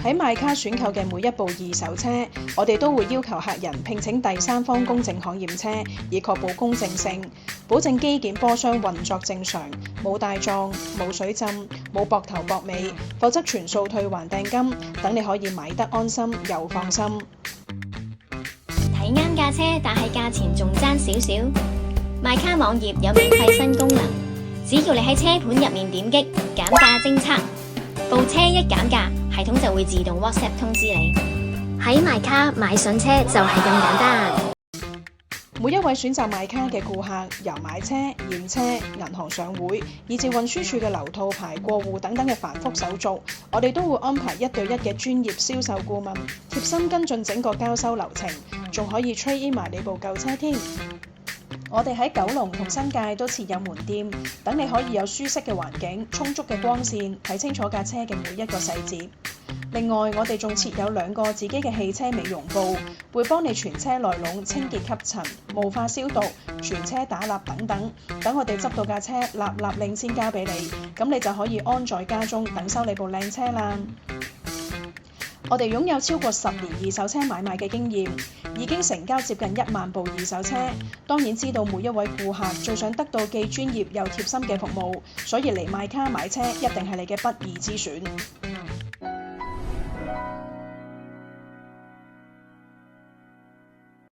喺買卡選購嘅每一部二手車，我哋都會要求客人聘請第三方公證行驗車，以確保公正性，保證機件波箱運作正常，冇大撞、冇水浸、冇膊頭膊尾，否則全數退還訂金，等你可以買得安心又放心。睇啱架車，但係價錢仲爭少少。買卡網頁有免費新功能，只要你喺車盤入面點擊減價偵測，部車一減價，系統就會自動 WhatsApp 通知你。喺買卡買筍車就係咁簡單。每一位選擇買卡嘅顧客，由買車、驗車、銀行上會，以至運輸署嘅流套牌、過戶等等嘅繁複手續，我哋都會安排1對1嘅專業銷售顧問，貼心跟進整個交收流程，仲可以 trade in 埋你部舊車添。我哋喺九龍同新界都設有門店，等你可以有舒適嘅環境、充足嘅光線，睇清楚架車嘅每一個細節。另外，我哋仲設有2個自己嘅汽車美容部，會幫你全車內籠清潔吸塵、霧化消毒、全車打蠟等等。等我哋執到架車立立令先交俾你，咁你就可以安在家中等收你部靚車啦。我哋擁有超過10年二手車買賣嘅經驗，已經成交接近1萬部二手車。當然知道每一位顧客最想得到既專業又貼心嘅服務，所以嚟買卡買車一定係你嘅不二之選。